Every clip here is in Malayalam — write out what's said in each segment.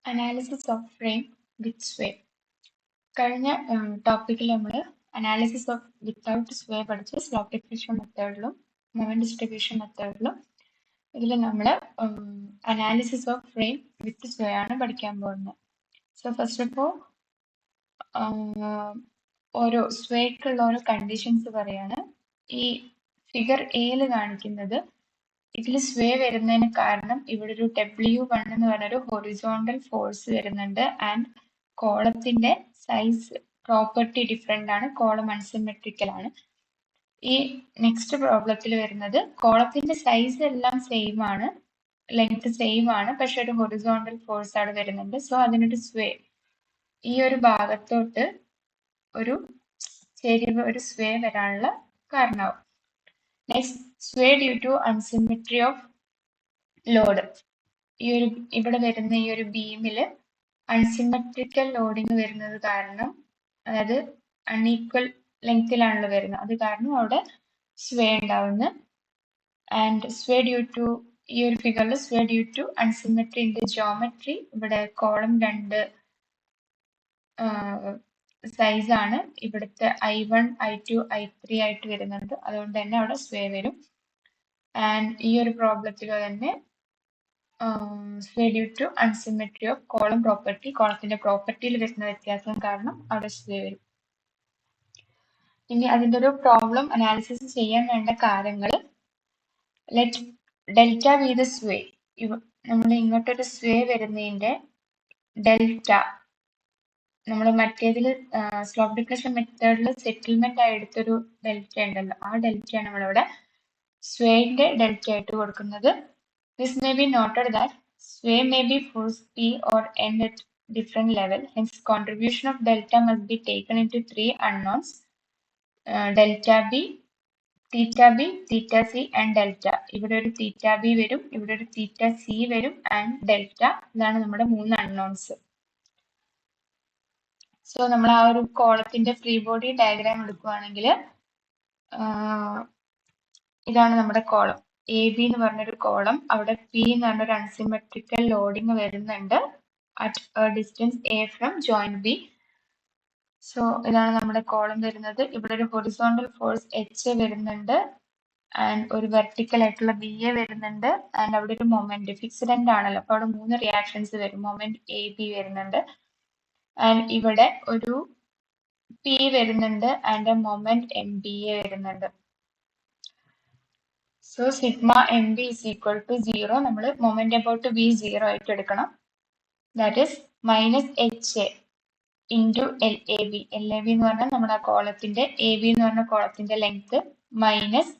Analysis of frame with sway. കഴിഞ്ഞ ടോപ്പിക്കിൽ നമ്മൾ അനാലിസിസ് ഓഫ് വിത്തൗട്ട് സ്വേ പഠിച്ച് സ്ലോപ്പ് ഡിഫ്യൂഷൻ മെത്തേഡിലും മൊമെന്റ് ഡിസ്ട്രിബ്യൂഷൻ മെത്തേഡിലും ഇതിൽ നമ്മൾ analysis of frame with sway ആണ് പഠിക്കാൻ പോകുന്നത്. സോ ഫസ്റ്റ് ഓഫ് ഓൾ ഓരോ സ്വേക്കുള്ള ഓരോ കണ്ടീഷൻസ് പറയാണ്. ഈ ഫിഗർ എയിൽ കാണിക്കുന്നത് ഇതിൽ സ്വേ വരുന്നതിന് കാരണം ഇവിടെ ഒരു W1 എന്ന് പറഞ്ഞൊരു ഹൊറിസോണ്ടൽ ഫോഴ്സ് വരുന്നുണ്ട് ആൻഡ് കോളത്തിന്റെ സൈസ് പ്രോപ്പർട്ടി ഡിഫറെന്റ് ആണ്, കോളം അൺസിമെട്രിക്കൽ ആണ്. ഈ നെക്സ്റ്റ് പ്രോബ്ലത്തിൽ വരുന്നത് കോളത്തിന്റെ സൈസ് എല്ലാം സെയിം ആണ്, ലെങ്ത് സെയിം ആണ്, പക്ഷെ ഒരു ഹൊറിസോണ്ടൽ ഫോഴ്സ് അവിടെ വരുന്നുണ്ട്. സോ അതിനൊരു സ്വേ, ഈ ഒരു ഭാഗത്തോട്ട് ഒരു ചെരിവ്, ഒരു സ്വേ വരാനുള്ള കാരണമാവും. Next sway due to unsymmetry of load. ഈ ഒരു ഇവിടെ വരുന്ന ഈ ഒരു ബീമില് അൺസിമെട്രിക്കൽ ലോഡിങ് വരുന്നത് കാരണം, അതായത് അൺഈക്വൽ ലെങ്തിലാണല്ലോ വരുന്നത്, അത് കാരണം അവിടെ സ്വേ ഉണ്ടാവുന്നു. ആൻഡ് സ്വേ ഡ്യൂ ടു, ഈ ഒരു ഫിഗറിൽ sway due to unsymmetry in the geometry. ഇവിടെ കോളം 2 സൈസ് ആണ്, ഇവിടുത്തെ I1 I2 I3 ആയിട്ട് വരുന്നുണ്ട്, അതുകൊണ്ട് തന്നെ അവിടെ സ്വേ വരും. ആൻഡ് ഈ ഒരു പ്രോബ്ലത്തിൽ തന്നെ sway due to unsymmetry of column property, കോളത്തിന്റെ പ്രോപ്പർട്ടിയിൽ വരുന്ന വ്യത്യാസം കാരണം അവിടെ സ്വേ വരും. ഇനി അതിന്റെ ഒരു പ്രോബ്ലം അനാലിസിസ് ചെയ്യാൻ വേണ്ട കാര്യങ്ങൾ, ലെറ്റ് ഡെൽറ്റ ബി ദ സ്വേ. നമ്മൾ ഇങ്ങോട്ടൊരു സ്വേ വരുന്നതിന്റെ ഡെൽറ്റ, നമ്മൾ മറ്റേതിൽ സ്ലോപ്പ് ഡിഫ്ലക്ഷൻ മെത്തേഡിൽ സെറ്റിൽമെന്റ് ആയി എടുത്തൊരു ഡെൽറ്റ ഉണ്ടല്ലോ, ആ ഡെൽറ്റയാണ് നമ്മളിവിടെ സ്വേന്റെ ഡെൽറ്റ ആയിട്ട് കൊടുക്കുന്നത്. This may be noted that sway may be force P or N at different level. Hence, contribution of delta must be taken into 3 unknowns: delta B, theta B, theta C, and delta. ഇവിടെ ഒരു theta B വരും, ഇവിടെ ഒരു theta C വരും, and delta. ഇതാണ് നമ്മുടെ 3 unknowns. സോ നമ്മൾ ആ ഒരു കോളത്തിന്റെ ഫ്രീ ബോഡി ഡയഗ്രാം എടുക്കുകയാണെങ്കിൽ ഇതാണ് നമ്മുടെ കോളം എ ബി എന്ന് പറഞ്ഞൊരു കോളം. അവിടെ പി എന്ന് പറഞ്ഞൊരു അൺസിമെട്രിക്കൽ ലോഡിങ് വരുന്നുണ്ട് at A distance A from joint B. So ഇതാണ് നമ്മുടെ കോളം വരുന്നത്. ഇവിടെ ഒരു ഹൊറിസോണ്ടൽ ഫോഴ്സ് എച്ച് വരുന്നുണ്ട് ആൻഡ് ഒരു വെർട്ടിക്കൽ ആയിട്ടുള്ള ബി എ വരുന്നുണ്ട് ആൻഡ് അവിടെ ഒരു മൊമെന്റ് ഫിക്സ്ഡ് എൻഡ് ആണല്ലോ, അപ്പൊ അവിടെ 3 റിയാക്ഷൻസ് വരും. മൊമെന്റ് എ ബി വരുന്നുണ്ട് ആൻഡ് ഇവിടെ ഒരു പി വരുന്നുണ്ട് and moment M B A വരുന്നുണ്ട്. So sigma M B is equal to 0. നമ്മൾ മൊമെന്റ് അബൌട്ട് ബി 0 ആയിട്ട് എടുക്കണം. That is minus H A into L A B. L A B എന്ന് പറഞ്ഞാൽ നമ്മുടെ ആ കോളത്തിന്റെ, എ ബി എന്ന് പറഞ്ഞ കോളത്തിന്റെ ലെങ്ത്, മൈനസ്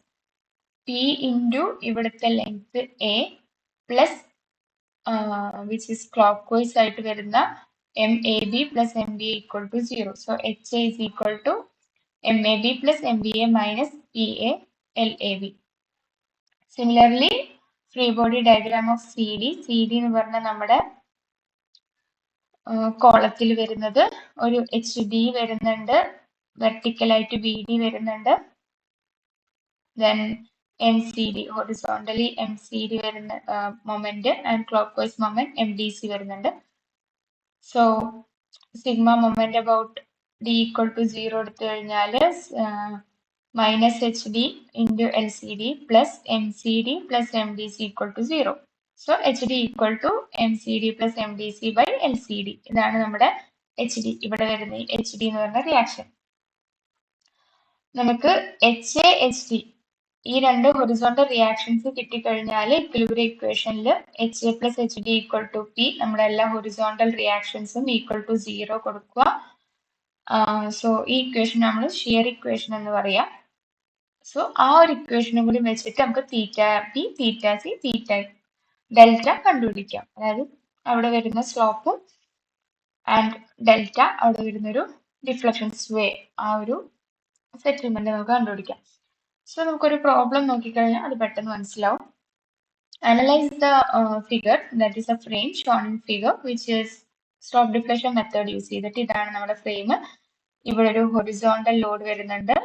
പി ഇൻറ്റു ഇവിടുത്തെ length A plus which is clockwise ആയിട്ട് വരുന്ന M A B plus M B A equal to 0. So H A is equal to M A B plus M B A minus P A L A B. Similarly free body diagram of C D. C D എന്ന് പറഞ്ഞാൽ നമ്മുടെ കോളത്തിൽ വരുന്നത് ഒരു എച്ച് ഡി വരുന്നുണ്ട്, വെർട്ടിക്കലായിട്ട് ബി ഡി വരുന്നുണ്ട്, then M C D horizontally M C D വരുന്ന moment and clockwise moment M D C വരുന്നുണ്ട്. So sigma moment about D equal to 0 എടുത്തു കഴിഞ്ഞാൽ minus H D into L C D plus M C D plus M D C equal to 0. So H D equal to M C D plus M D C by L C D. ഇതാണ് നമ്മുടെ എച്ച് ഡി. ഇവിടെ വരുന്ന എച്ച് ഡി എന്ന് പറഞ്ഞ റിയാക്ഷൻ. നമുക്ക് എച്ച് എ എച്ച് ഡി ഈ രണ്ട് ഹൊറിസോണ്ടൽ റിയാക്ഷൻസ് കിട്ടിക്കഴിഞ്ഞാൽ ഇക്വിലിബ്രിയം ഇക്വേഷനിൽ H A plus H D equal to P, നമ്മുടെ എല്ലാ ഹൊറിസോണ്ടൽ റിയാക്ഷൻസും ഈക്വൽ ടു 0 കൊടുക്കുക. സോ ഈ ഇക്വേഷൻ നമ്മൾ ഷിയർ ഇക്വേഷൻ എന്ന് പറയാം. സോ ആ ഒരു ഇക്വേഷനും കൂടി വെച്ചിട്ട് നമുക്ക് തീറ്റ പി, തീറ്റ സി, തീറ്റ ഡെൽറ്റ കണ്ടുപിടിക്കാം. അതായത് അവിടെ വരുന്ന സ്ലോപ്പും ആൻഡ് ഡെൽറ്റ, അവിടെ വരുന്നൊരു ഡിഫ്ലക്ഷൻ സ്വേ, ആ ഒരു സെറ്റിൽമെന്റ് നമുക്ക് കണ്ടുപിടിക്കാം. സോ നമുക്കൊരു പ്രോബ്ലം നോക്കിക്കഴിഞ്ഞാൽ അത് പെട്ടെന്ന് മനസ്സിലാവും. Analyse the figure, that is A frame shown in figure which is slope deflection method use ചെയ്തിട്ട്. ഇതാണ് നമ്മുടെ ഫ്രെയിം. ഇവിടെ ഒരു ഹൊറിസോണ്ടൽ ലോഡ് വരുന്നുണ്ട്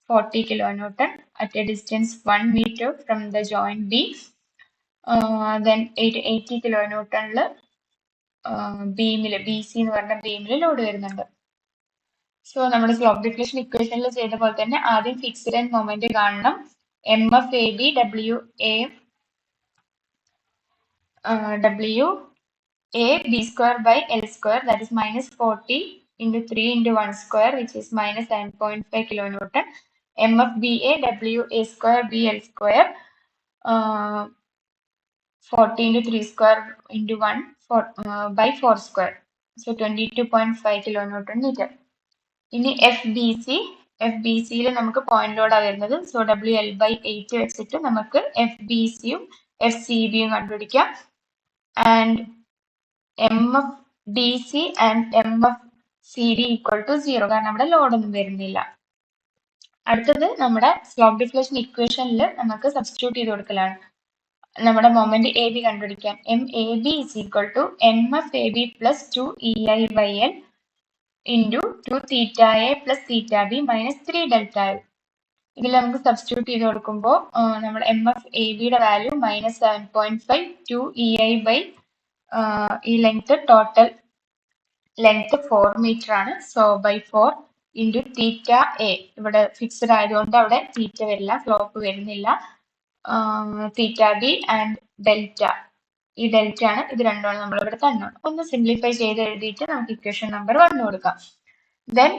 40 kilonewton at a distance 1 meter from the joint B. Then 80 kilonewton ബീമില് BC എന്ന് പറഞ്ഞ ബീമില് ലോഡ് വരുന്നുണ്ട്. സോ നമ്മുടെ സ്ലോപ്പ് ഡിഫ്ലക്ഷൻ ഇക്വേഷനിൽ ചെയ്ത പോലെ തന്നെ ആദ്യം ഫിക്സ്ഡ് ആൻഡ് മൊമെന്റ് കാണണം. MFAB WA B square by L square, that is minus 40 into 3 into 1 square, which is minus 7.5 kilonewton. MFBA WA square BL square, 40 into 3 square into 1 by 4 square, so 22.5 kilonewton meter. ഇനി FBCയിൽ നമുക്ക് പോയിന്റ് ലോഡാ വരുന്നത്. സോ WL/8 വെച്ചിട്ട് നമുക്ക് FBCയും FCBയും കണ്ടുപിടിക്കാം. And MFDC and MFCD equal to 0, കാരണം അവിടെ ലോഡൊന്നും വരുന്നില്ല. അടുത്തത് നമ്മുടെ സ്ലോപ്പ് ഡിഫ്ലക്ഷൻ ഇക്വേഷനിൽ നമുക്ക് സബ്സ്റ്റിറ്റ്യൂട്ട് ചെയ്ത് കൊടുക്കലാണ്. നമ്മുടെ മൊമെന്റ് AB കണ്ടുപിടിക്കാം. MAB is equal to MFAB plus 2EI/L into 2 theta A plus theta B minus 3 delta L. ഇതിൽ നമുക്ക് സബ്സ്റ്റിറ്റ്യൂട്ട് ചെയ്ത് കൊടുക്കുമ്പോൾ നമ്മുടെ MFABയുടെ വാല്യൂ -7.5, 2EI ഈ ലെങ്ത് ടോട്ടൽ ലെങ്ത് 4 മീറ്റർ ആണ്. So by 4 into theta A, ഇവിടെ ഫിക്സ്ഡ് ആയതുകൊണ്ട് അവിടെ തീറ്റ വരില്ല, സ്ലോപ്പ് വരുന്നില്ല. തീറ്റ B ആൻഡ് ഡെൽറ്റ, ഈ ഡെൽറ്റ ആണ്, ഇത് രണ്ടുമാണ് നമ്മളിവിടെ തന്നത്. ഒന്ന് സിംപ്ലിഫൈ ചെയ്ത് എഴുതിയിട്ട് നമുക്ക് ഇക്വേഷൻ നമ്പർ 1 കൊടുക്കാം. Then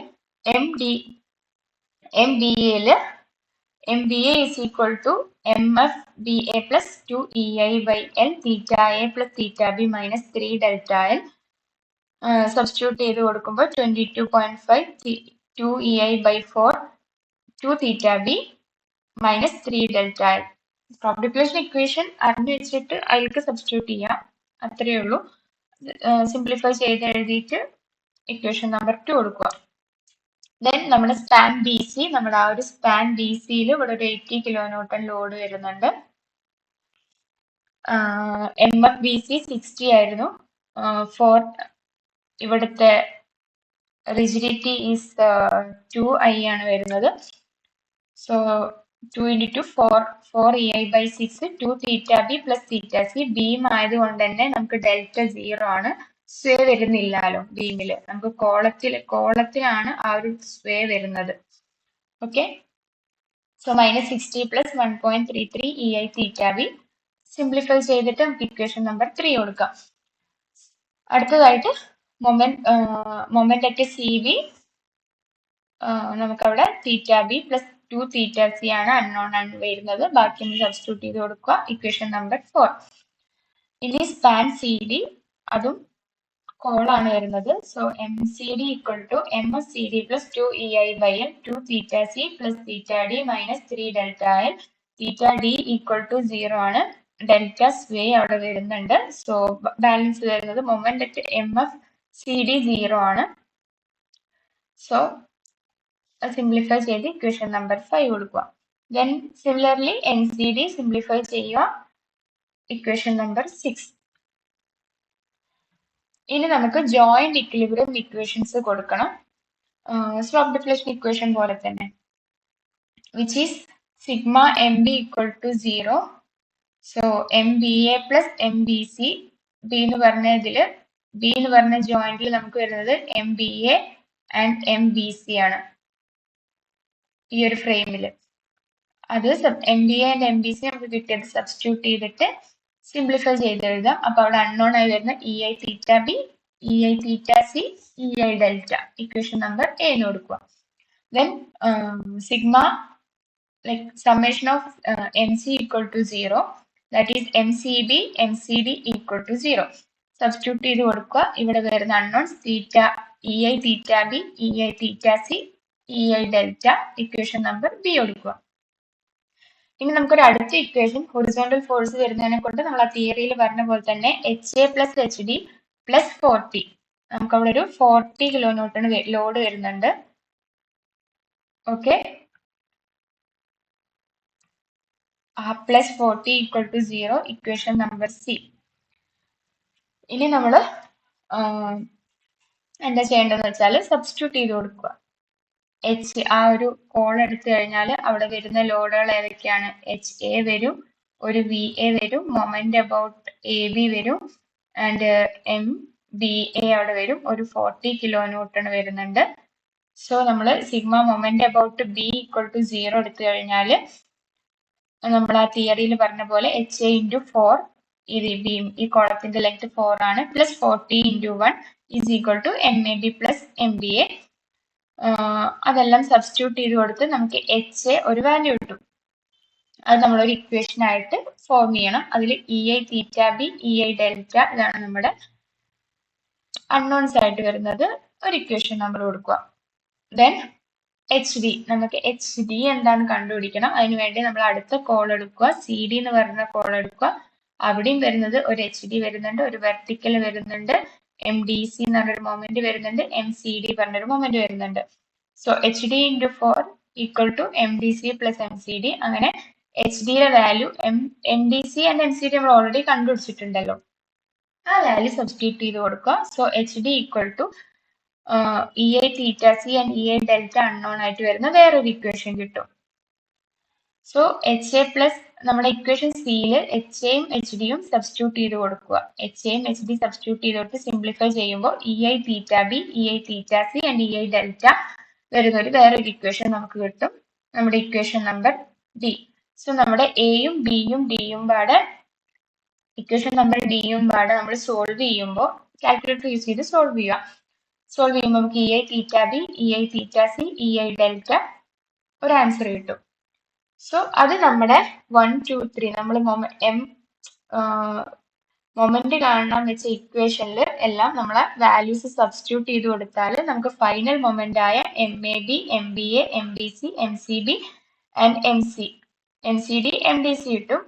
MBA is equal to MFBA plus 2EI/L theta A plus theta B minus 3 delta L. Substitute ചെയ്ത് കൊടുക്കുമ്പോൾ 22.5 2EI/4 2 theta B minus 3 delta L. Slope deflection equation അറിഞ്ഞു വെച്ചിട്ട് അതിലേക്ക് സബ്സ്റ്റിറ്റ്യൂട്ട് ചെയ്യാം, അത്രയേ ഉള്ളൂ. സിംപ്ലിഫൈ ചെയ്ത് എഴുതിയിട്ട് ഇക്വേഷൻ നമ്പർ 2 കൊടുക്കുക. ദെൻ നമ്മുടെ സ്പാൻ BC, നമ്മുടെ ആ ഒരു സ്പാൻ BCയിൽ ഇവിടെ ഒരു 80 kilonewton ലോഡ് വരുന്നുണ്ട്. MFBC 60 ആയിരുന്നു. ഇവിടുത്തെ റിജിഡിറ്റി ഈസ് 2I ആണ് വരുന്നത്. So 2 into 4EI/6, 2 theta B plus theta C. Beam ആയതുകൊണ്ട് തന്നെ നമുക്ക് ഡെൽറ്റ 0 ആണ്, സ്വേ വരുന്നില്ലല്ലോ ബീമില്. നമുക്ക് കോളത്തിലാണ് ആ ഒരു സ്വേ വരുന്നത്. Okay, so -60 plus 1.33 EI theta B. Simplify ചെയ്തിട്ട് നമുക്ക് ഇക്വേഷൻ നമ്പർ 3 കൊടുക്കാം. അടുത്തതായിട്ട് മൊമെന്റ് അറ്റ് CB, നമുക്കവിടെ തീറ്റ B plus 2 theta C ആണ് അൺനോൺ ആണ് വരുന്നത്. ബാക്കി ഒന്ന് സബ്സ്റ്റിറ്റ്യൂട്ട് ചെയ്ത് കൊടുക്കുക, ഇക്വേഷൻ നമ്പർ 4. ഇനി സ്പാൻ CD, അതും കോളാണ് വരുന്നത്. So MCD equal to MFCD plus 2EI/L 2 theta C plus theta D minus 3 delta L. Theta D equal to 0 ആണ്, ഡെൽറ്റ സ്വേ അവിടെ വരുന്നുണ്ട്. സോ ബാലൻസ് വരുന്നത് മൊമെന്റ് അറ്റ് MFCD 0 ആണ്. സോ സിംപ്ലിഫൈ ചെയ്ത് ഇക്വേഷൻ നമ്പർ 5 കൊടുക്കുക. ദെൻ സിമിലർലി NCD സിംപ്ലിഫൈ ചെയ്യുക, ഇക്വേഷൻ നമ്പർ 6. ഇനി നമുക്ക് ജോയിന്റ് ഇക്വിലിബ്രിയം ഇക്വേഷൻസ് കൊടുക്കണം, സ്ലോപ്പ് ഡിഫ്ലക്ഷൻ ഇക്വേഷൻ പോലെ തന്നെ, which is sigma MB equal to 0. So MBA plus MBC, B എന്ന് പറഞ്ഞ ജോയിന്റിൽ നമുക്ക് വരുന്നത് MBA ആൻഡ് MBC ആണ് ഈ ഒരു ഫ്രെയിമിൽ. അത് MBA ആൻഡ് MBC നമുക്ക് കിട്ടിയത് സബ്സ്റ്റിറ്റ്യൂട്ട് ചെയ്തിട്ട് സിംപ്ലിഫൈ ചെയ്ത് എഴുതാം. അപ്പൊ അവിടെ അൺനോൺ ആയി വരുന്ന EI theta B, EI theta C, EI delta, equation number A എന്ന് കൊടുക്കുക. Then sigma like summation of MC equal to 0, that is MCD equal to 0. Substitute ചെയ്ത് കൊടുക്കുക. ഇവിടെ വരുന്ന unknowns EI theta B, EI theta C, EI delta, equation number B കൊടുക്കുക. ഇനി നമുക്കൊരു അടുത്ത ഇക്വേഷൻ ഹൊറിസോണ്ടൽ ഫോഴ്സ് വരുന്നതിനെ കൊണ്ട് നമ്മൾ ആ തിയറിയിൽ പറഞ്ഞ പോലെ തന്നെ HA plus HD plus 40, നമുക്ക് അവിടെ ഒരു 40 kilonewton ലോഡ് വരുന്നുണ്ട്. Okay, plus 40 equal to 0, equation number C. ഇനി നമ്മൾ എന്താ ചെയ്യേണ്ടതെന്ന് വെച്ചാൽ സബ്സ്റ്റിറ്റ്യൂട്ട് ചെയ്ത് കൊടുക്കുക. ആ ഒരു കോൾ എടുത്തു കഴിഞ്ഞാൽ അവിടെ വരുന്ന ലോഡുകൾ ഏതൊക്കെയാണ്? HA വരും, ഒരു VA വരും, മൊമെന്റ് അബൌട്ട് AB വരും, ആൻഡ് ബി എ അവിടെ വരും, ഒരു 40 കിലോ ന്യൂട്ടൺ വരുന്നുണ്ട്. സോ നമ്മൾ sigma moment about B equal to 0 എടുത്തു കഴിഞ്ഞാൽ നമ്മൾ ആ തിയറിയിൽ പറഞ്ഞ പോലെ എച്ച് എ ഇൻറ്റു 4, ഈ കോളത്തിന്റെ ലെങ്ത് 4 ആണ്, plus 40 into 1 is equal to M A B plus M B A. അതെല്ലാം സബ്സ്റ്റിറ്റ്യൂട്ട് ചെയ്ത് കൊടുത്ത് നമുക്ക് എച്ച് എ ഒരു വാല്യൂ കിട്ടും. അത് നമ്മളൊരു ഇക്വേഷൻ ആയിട്ട് ഫോം ചെയ്യണം. അതിൽ E I theta B, E I delta, ഇതാണ് നമ്മുടെ അൺനോൺസ് ആയിട്ട് വരുന്നത്. ഒരു ഇക്വേഷൻ നമ്മൾ കൊടുക്കുക. ദെൻ എച്ച് ഡി, നമുക്ക് എച്ച് ഡി എന്താണ് കണ്ടുപിടിക്കണം. അതിനുവേണ്ടി നമ്മൾ അടുത്ത കോൾ എടുക്കുക, സി ഡി എന്ന് പറയുന്ന കോൾ എടുക്കുക. അവിടെയും വരുന്നത് ഒരു എച്ച് ഡി വരുന്നുണ്ട്, ഒരു വെർട്ടിക്കൽ വരുന്നുണ്ട്, എം ഡി സി എന്ന് പറഞ്ഞൊരു മൊമെന്റ് വരുന്നുണ്ട്, എം സി ഡി പറഞ്ഞൊരു മൊമെന്റ് വരുന്നുണ്ട്. So H D into 4 equal to M D C plus M C D. അങ്ങനെ എച്ച് ഡിയുടെ value M D C and M C D നമ്മൾ ഓൾറെഡി കണ്ടുപിടിച്ചിട്ടുണ്ടല്ലോ, ആ വാല്യൂ സബ്സ്റ്റിറ്റ്യൂട്ട് ചെയ്ത് കൊടുക്കുക. So H D equal to E I theta C and E I delta unknown ആയിട്ട് വരുന്ന വേറൊരു ഇക്വേഷൻ കിട്ടും. സോ എച്ച് എ പ്ലസ് നമ്മുടെ ഇക്വേഷൻ സിയിൽ എച്ച് എയും എച്ച് ഡിയും സബ്സ്റ്റിറ്റ്യൂട്ട് ചെയ്ത് കൊടുക്കുക. എച്ച് എയും എച്ച് ഡി സബ്സ്റ്റിറ്റ്യൂട്ട് ചെയ്ത് കൊടുത്ത് സിംപ്ലിഫൈ ചെയ്യുമ്പോൾ E I theta B, E I theta C and E I delta വരുന്ന വേറൊരു ഇക്വേഷൻ നമുക്ക് കിട്ടും, നമ്മുടെ ഇക്വേഷൻ നമ്പർ ഡി. സോ നമ്മുടെ എയും ബിയും ഡിയും പാടെ, ഇക്വേഷൻ നമ്പർ ഡിയും പാടെ നമ്മൾ സോൾവ് ചെയ്യുമ്പോൾ കാൽക്കുലേറ്റർ യൂസ് ചെയ്ത് സോൾവ് ചെയ്യുക. സോൾവ് ചെയ്യുമ്പോൾ നമുക്ക് E I theta B, E I theta C, E I delta ഒരു ആൻസർ കിട്ടും. സോ അത് നമ്മുടെ 1, 2, 3 നമ്മൾ മൊമെന്റ് കാണാൻ വെച്ച ഇക്വേഷനിൽ എല്ലാം നമ്മളെ വാല്യൂസ് സബ്സ്റ്റിറ്റ്യൂട്ട് ചെയ്ത് കൊടുത്താൽ നമുക്ക് ഫൈനൽ മൊമെന്റ് ആയ M A B, M B A, M B C, M C B and M C D, M D C കിട്ടും.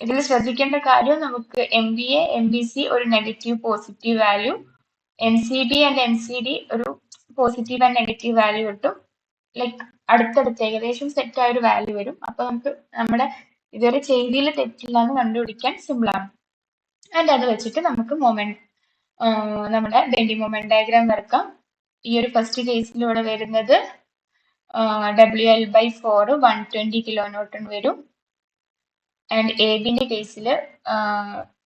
ഇതിൽ ശ്രദ്ധിക്കേണ്ട കാര്യം, നമുക്ക് M B A, M B C ഒരു negative positive value, M C B and M C D ഒരു പോസിറ്റീവ് ആൻഡ് നെഗറ്റീവ് വാല്യൂ കിട്ടും. ലൈക്ക് അടുത്തടുത്ത് ഏകദേശം സെറ്റ് ആയ ഒരു വാല്യൂ വരും. അപ്പൊ നമുക്ക് നമ്മുടെ ഇതുവരെ ചെയ്തിയിൽ തെറ്റില്ല എന്ന് കണ്ടുപിടിക്കാൻ സിമ്പിൾ ആണ്. ആൻഡ് അത് വെച്ചിട്ട് നമുക്ക് നമ്മുടെ ബെൻഡി മൊമെന്റ് ഡയഗ്രാം വരക്കാം. ഈ ഒരു ഫസ്റ്റ് കേസിലൂടെ വരുന്നത് WL/4 120 കിലോ ന്യൂട്ടൺ വരും. ആൻഡ് എ ബിന്റെ കേസിൽ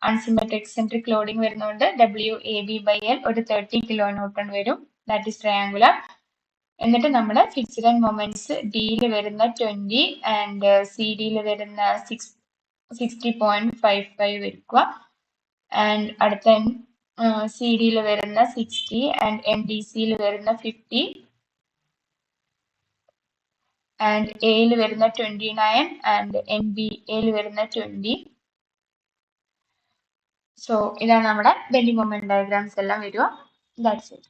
അൺസിമെട്രിക് സെൻട്രിക് ലോഡിംഗ് വരുന്നതുകൊണ്ട് WAB/L ഒരു 30 കിലോ ന്യൂട്ടൺ വരും. That is triangular. എന്നിട്ട് നമ്മുടെ ഫിക്സ്ഡ് ആൻഡ് മൊമെന്റ്സ് ഡിയിൽ വരുന്ന 20 ആൻഡ് സി ഡിയിൽ വരുന്ന 60.55 വയ്ക്കുക. ആൻഡ് അടുത്ത സി ഡിയിൽ വരുന്ന 60 ആൻഡ് എം ഡി സിയിൽ വരുന്ന 50 ആൻഡ് എയിൽ വരുന്ന 29 ആൻഡ് എം ബി എയിൽ വരുന്ന 20. സോ ഇതാണ് നമ്മുടെ ബെൻഡി മൊമെന്റ് ഡയഗ്രാംസ് എല്ലാം വരിക. That's it.